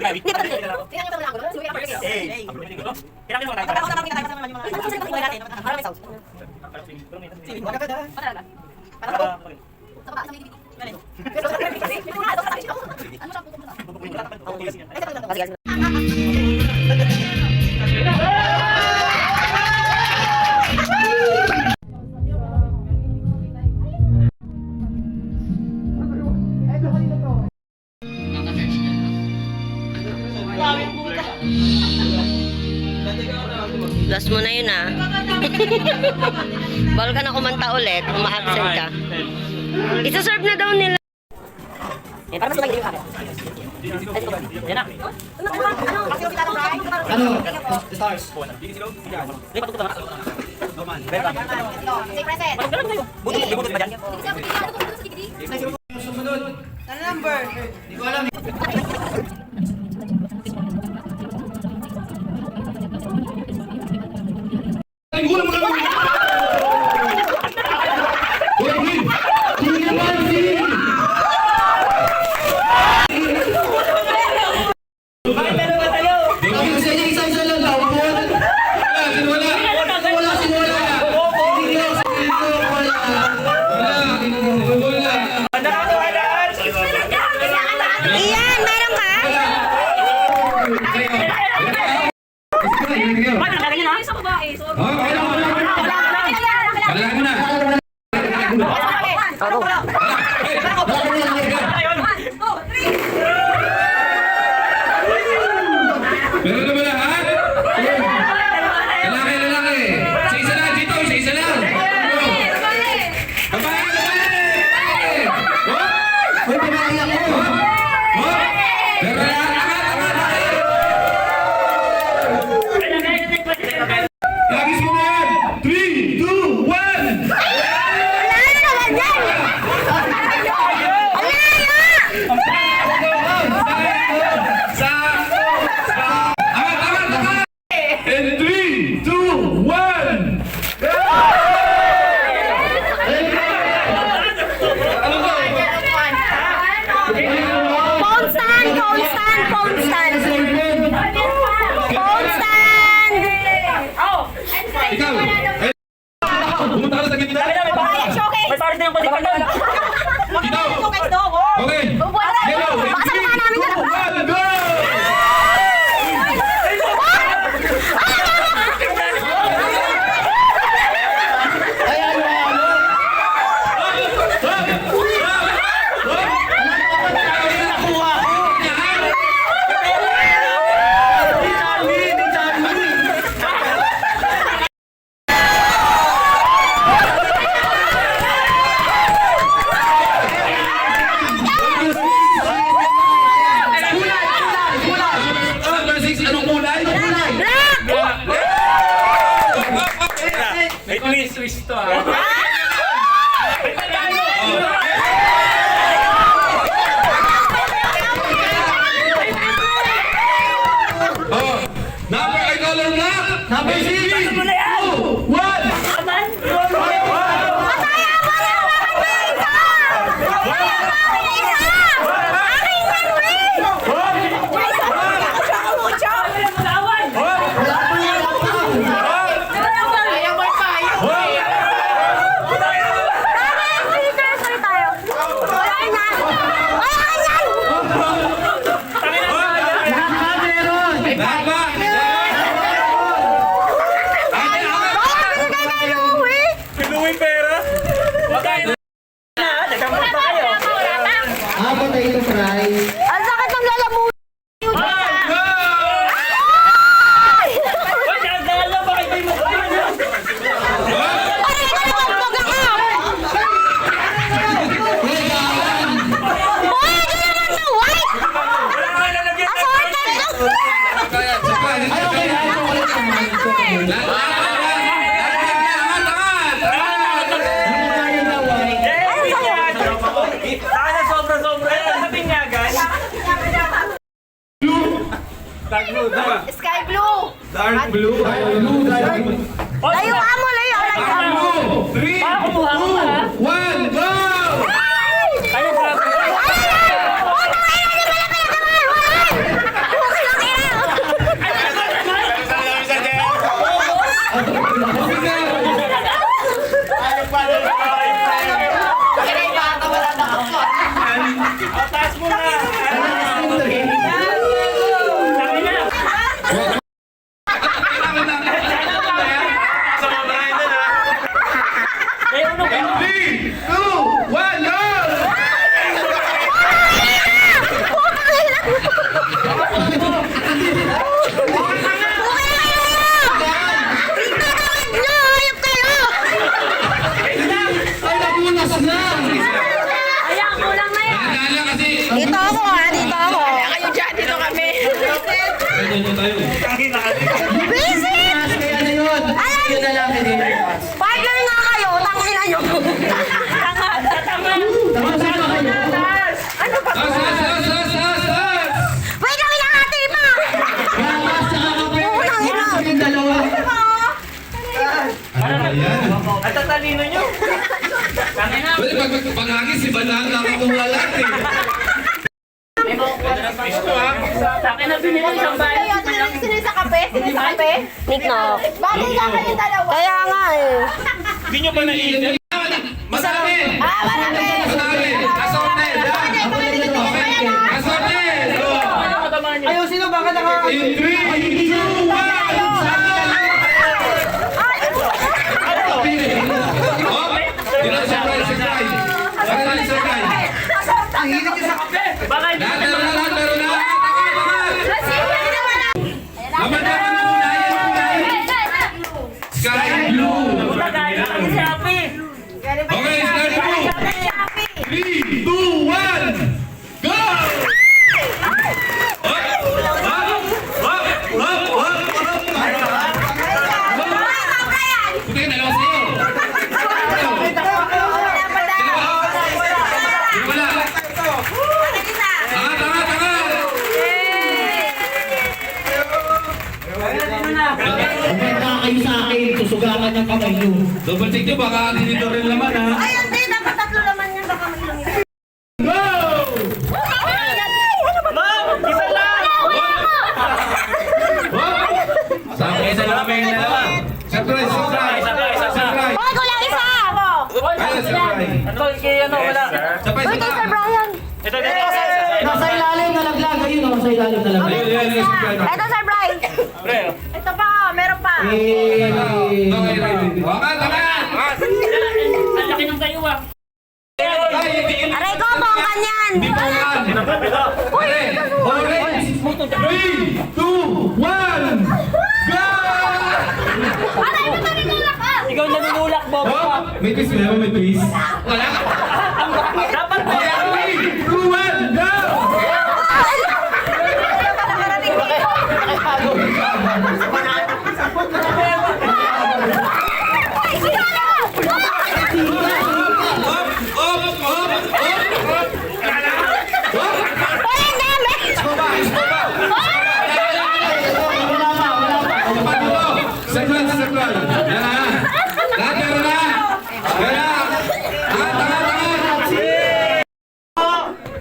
Hindi ba ito? Tingnan nyo pa lang ako. Kailangan mo tayo. Ako naman kita tayo sa mga natin. Para may sauce. Para ba? Sa baba, sa may DVD. Pero sa may DVD. Ano siya pupunta? Last mo na yun ah. Bawal ka na kumanta ulit kung ma-absent ka. Isa-serve na daw nila. Eh, para mas magiging yung camera. Yan na. Ano? The stars. Hindi pa tutupan na. Say present. Buti ba dyan? Sumunod. Ano number? Hindi ko alam. Ay, gulang mo lang! Gulang mo! Gulang naman si! Bakit meron ba tayo? Bakit kasi isa-isa lang daw? Wala! Sinwala! Wala! Sinwala! Hindi ko! Wala! Wala! Iyan, meron ka? Sa babae. Meron na ba lahat? Lalaki, lalaki. Isa-isa lang dito, isa-isa lang. Babae, babae! May babae ako. Meron na lahat. Angat. Lagis mo na yan. 3, 2, 1. And 3, 2, 1. Phone stand! Phone stand! Phone stand! Phone stand! Ikaw. Pumunta ka na sa gitna. May pares na yung pwede pagdaan. Ikaw. Okay. Yellow. Baka sa mukha namin yan. 2, 1, go! Anong kulay? May twist to ah. Oh, number ay color black. Number 3, 2, 1. Pinuwi pera. Wagay na. Nagkamot pa kayo. Habang tayo ng prize. Ang sakit ng lalamunan! Wag ang dala ba kayo mo? Pare ka naman pag ako! Uy, di naman sa white! Wala ka lalagyan. Assorted to! Sana sobra-sobra yan. Sa binyagan. Dark blue, diba? Sky blue. Dark blue. Layo ka mo, layo! Dark blue. 3, 2, 1, go! Tayo sa... Ay! Ay! Ay! Ganyan tayo. Visit! Kaya na yun. Yun na lang. Partner nga kayo, tangin na nyo. Tapos na kayo. Ano ba? Tas! Wait lang, hinahati pa! Taas sa kakapit. Tangin na. Yung dalawa. Ano ba yan? At tatalino nyo. Pwede pag-hagis, si Banang nakakuha lang eh. Akin na binili isang bahay. Sino sa kape? Sino sa kape? Nick na. Bakit ka kayo dalawa? Kaya nga eh. Hindi nyo ba naiinit? Marami! Marami! Marami! Assorted! Assorted! Ayaw, sino ba ka In 3, 2, 1! Ang hilig nyo sa kape. Bakit? Sky blue! Gaya kami si Happy. Okay, sky blue! 3, 2, 1, go! Puti, dalawa sa'yo. Wala. Tanga! Kumenta kayo sa akin, susugakan ng kamay nyo. Double check nyo, baka dito rin naman ha. Ay, hindi. Dapat tatlo naman yan. Baka may lang ito. Go! Ma'am, isa lang. Sa akin, isa lang kami na naman. Surprise! Surprise! Hoy, kulang isa! Kaya surprise! Ano, kaya ano, wala. Sabay, Hoy, kay Sir Brian. Ito. Nasa ilalim na laglag, ayun o, nasa ilalim na laglag. Ito, Sir Brian. Pre, Ito pa, meron pa. Eh, Okay, ready. Wakan, wakan! ang laki ng kayo ah. Aray ko, bongkan yan. Hindi po yan! Orange! 3, 2, 1, go! Aray, ito nanginulak ka. Ikaw nanunulak, Bob. Oh, may piece ba? May piece? Wala? Dapat ba? 3, 2, 1, go!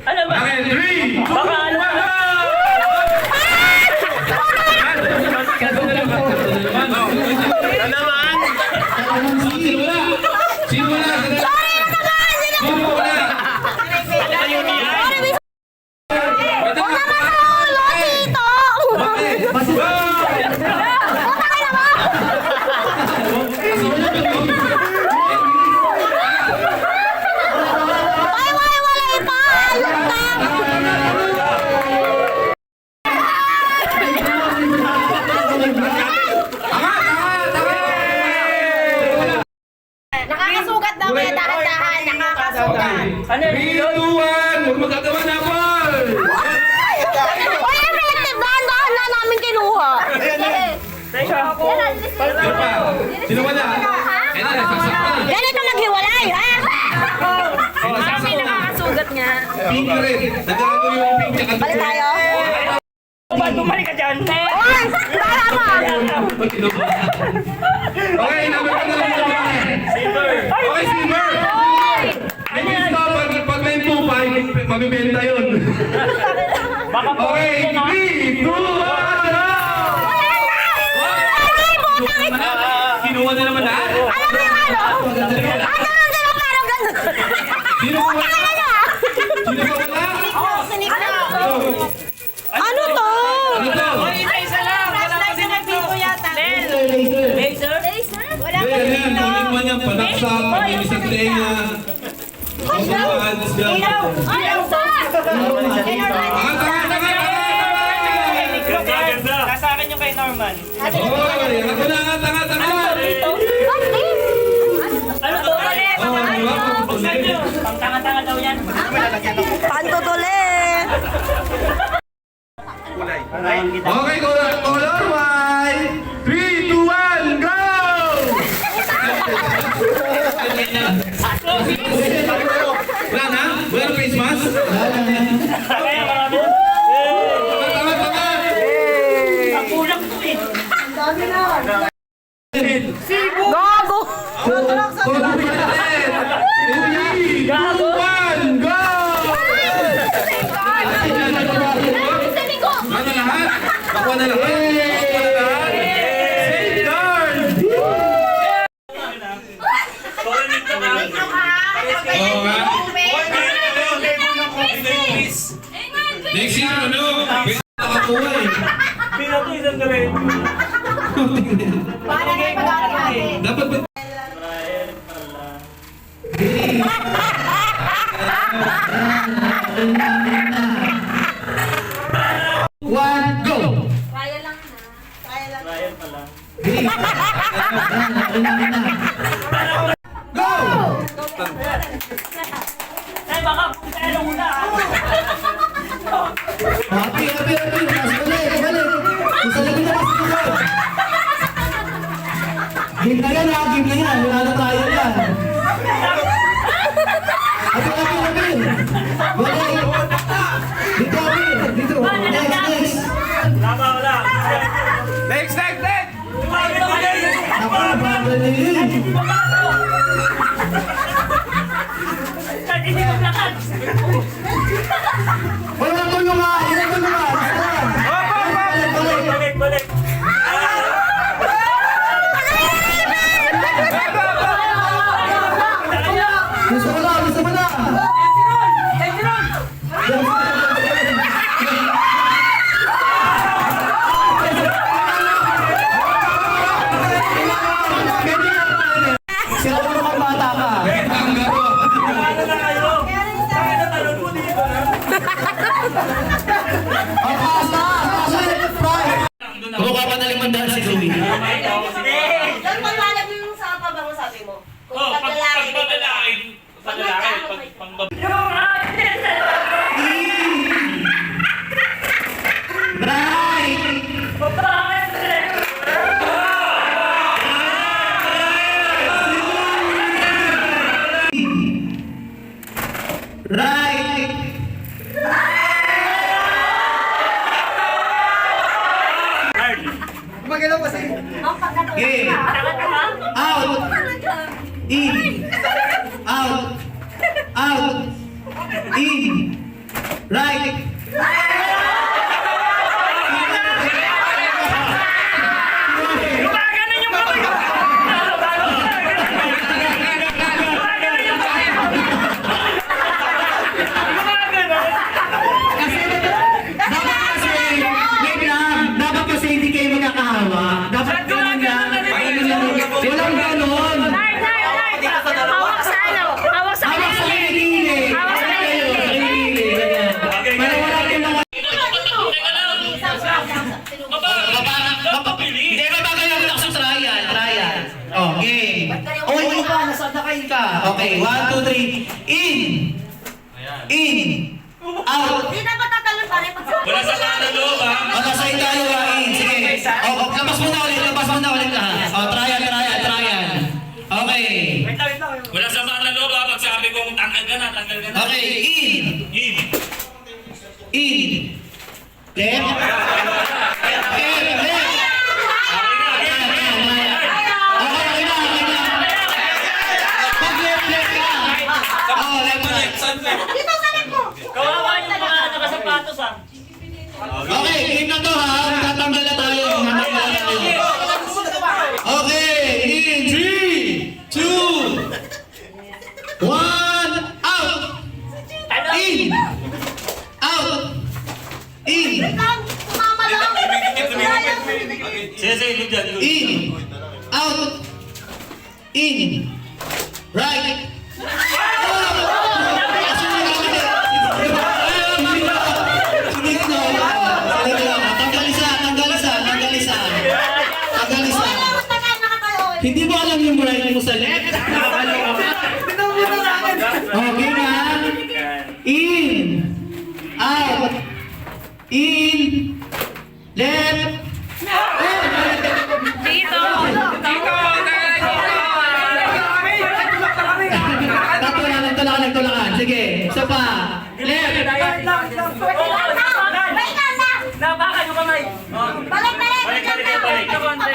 Alam mo, baka ano na. Nakakasugat daw kaya dahan-dahan. Nakakasugat. Ano yun? 3, 2, 1, huwag magagawa na ball! Uy, effective. Dahan-dahan na namin kinuha. Teka ako. Sino pa? Sino wala? Eh, nagsaksak pa. Ganito naghiwalay, ha? Kami nakakasugat nga. Pink pa rin. Nagkakago yung pink tsaka Balik tayo. Ba't bumalik ka dyan? Uy, para mo. Okay, number 1 na lang. Okay, Silver! Ano yan? Pag may 2-5, mabibenta yun. Baka po Okay, yan ha? 3, 2, 1, kinuha na naman lahat. Alam mo yung ano? Ano lang sila parang ganun? Sino ba wala? Sino ba wala? Ano to? Ano to? Isa lang. Wala pa din ito. laser. Laser? Wala pa Yan, yan. dito. Tuling man yan. Panaksak, pag-imis ang tenga. Pagkakaan, disgam. Ayaw pa. Angat, angat, angat! Nasa akin yung kay Norman. Oy, angat mo na, angat, angat, angat! Ano to? Oh, di ba? Buksan nyo. Pang tanga-tanga daw yan. Pantutuli. kulay. Okay, color white. 3, 2, 1, go! Wala na? Wala na face mask? Gago! Gago! 1, go! Ano lahat? Nakuha na lahat? Safeguard! Oo nga. Next year, ano? Nakakuha eh. Para na yung pag-aaral. Dapat ba? One, go! Kaya lang na. Kaya lang. Go! Happy, happy, happy. Mas balik, balik. Isa lang na mas balik. Game na yan ha, game na yan. Wala na tayo yan. Happy, happy, happy. Balik. Dito, happy. Dito. Next, next. Next, next, next! Wala tulong nga! Wala tulong nga! Balik! Gusto mo na! Gusto mo na! Sila mo naman bata ka! Ang taas na! Taas na! Pride! Kumukha pa na 500 si Louie. Saan paglalagay yung sa pabango sabi mo? Kung paglalagay. Right! Game! Out! In! Out! Out! In! Right! Wait lang! Dapat kasi hindi kayo magkakahawa. Dapat ganun lang. Walang ganon. Hawak sa ano? Hawak sa Hawak sa kilikili. Hawak sa kilikili. Para wala kayong mga... Hindi, mabagal yung utak sa trial. Trial. Oh, game. Oh, hindi pa. Nasaan na kayo ka? Okay, 1, 2, 3. In! In! Out! Hindi na matatalon pa rin. Wala sa kanan loob ha. O, nasa tayo ba? In. Sige. O, labas mo na ulit lahat. O, trial. Okay. Wala sa kanan loob ha. Pag sabi kong tanggal ka na. Okay, in! In. In! Left! Left! Okay na. Pag left ka. Oh, left. Dito sa mo. Kawawa yung mga nakasapatos ha. Okay, game na to ha. Tatanggal na tayo. Okay, in 3, 2, 1, out! In! Out! In! Sumama lang. Sige, dyan. In! Out! In! Right! Hindi mo alam yung right mo sa left? Okay na? In! Out! In! Left. Nagtulakan. Sige, isa pa. Left. Wait lang na! Napakan yung kamay. Balik! Balik.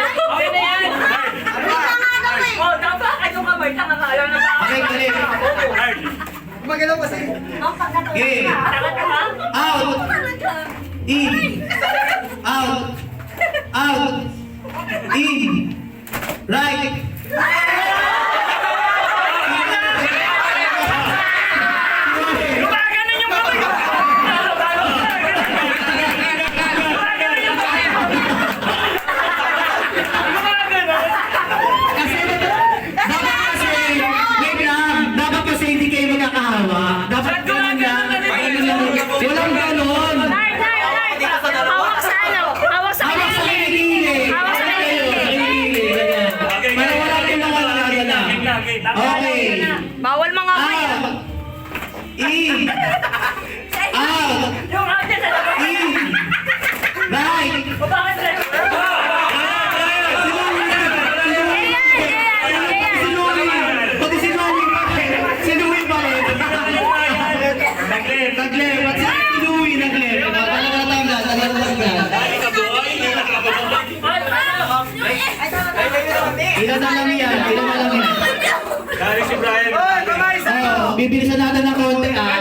Okay na yan. Oh, napakan yung kamay. Tanga ka. Ayaw na. Okay, balik. Hard. Okay. Out. In. Out. Out. In. Right. Dapat kasi hindi kayo magkakahawa. Dapat ganun lang. Walang ganon. Hawak sa ano? Hawak sa Hawak sa kilikili. Hawak sa kilikili. Para wala kayong mga nagagana. Okay. Bawal mga kaya. Out. In. Out. Yung atin sa labas. In. Right. Bakit rin? Pati si Louie pa rin. Si Louie pa rin. Naglep. Pati si Louie naglep. Talaga natanggal. Dali ka boy. Ilan na lang yan. Dali si Brian. Oh, bibilisan natin ng konti ah.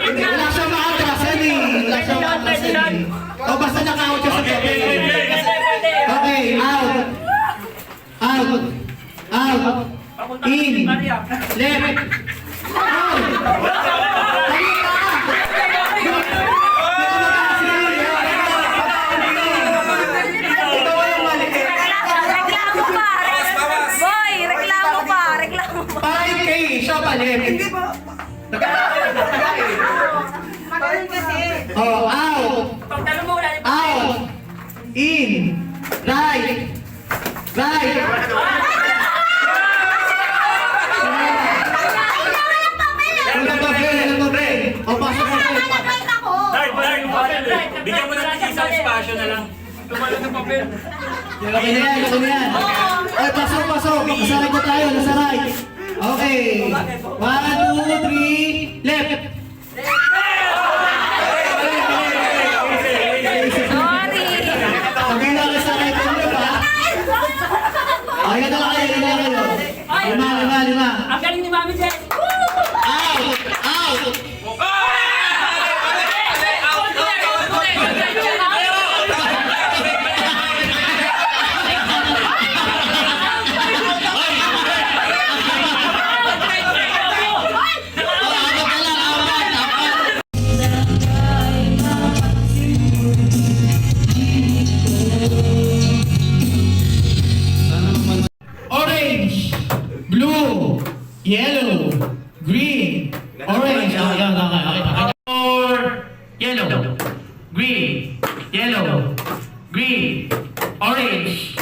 Wala siyang maatrasan eh. Wala siyang maatrasan eh. O basta naka-out siya sa gabi. Okay, out. Out. Out. In. Left. Out. Para yung kay siya palit. Hindi ba? Oh, out. Out. In. Right. Right. Walang papel. O, pasok ka pa. Bigyan mo ng isang espasyo na lang. Okay na yan. Oy, pasok. Nasa right na tayo. Nasa right. Okay. 1, 2, 3. Left. Okay lang sa right na ba? Okay na lang kayo. 5. Ang galing ni Mami Jen. Out. Orange, blue, yellow, green, orange. Okay. Or yellow, green, yellow, green, orange,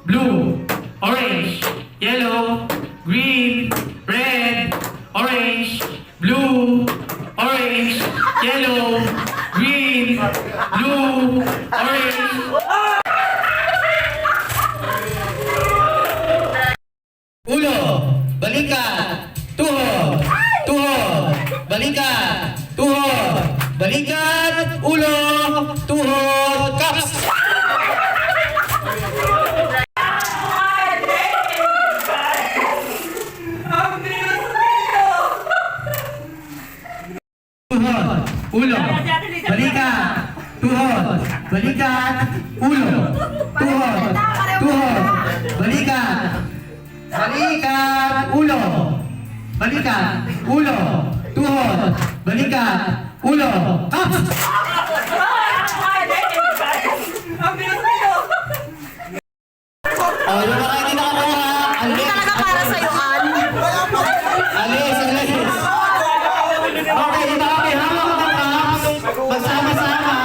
blue, orange, yellow, green, red, orange, blue, orange, yellow, green, blue, orange. Ulo, balikan, tuhod, balikan, tuhod, balikan, ulo, tuhod, kaps. Tuhod, ulo, balikan, tuhod, balikan, ulo, tuhod, balikan. Balikan, ulo. Balikan, ulo. Tuhod. Balikan, ulo. Kaps! Oh, yung mga hindi nakakuha. Alis. Talaga para sa'yo, An. Alis. Okay, yung mga may hawak ng kaps. Magsama-sama.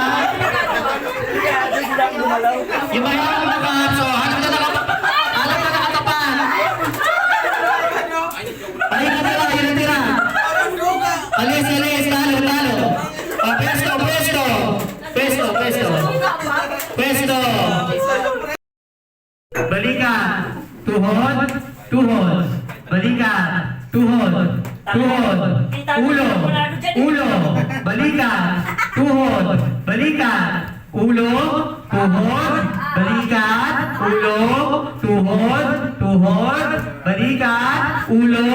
Yung may hawak ng kaps. So, hanap na nakatapan. Ay, natira. Alis, talo. Okay. tuhod, balikat, tuhod, tuhod, ulo, ulo, balikat, tuhod, balikat, ulo, tuhod, balikat, ulo, tuhod, tuhod, balikat, ulo,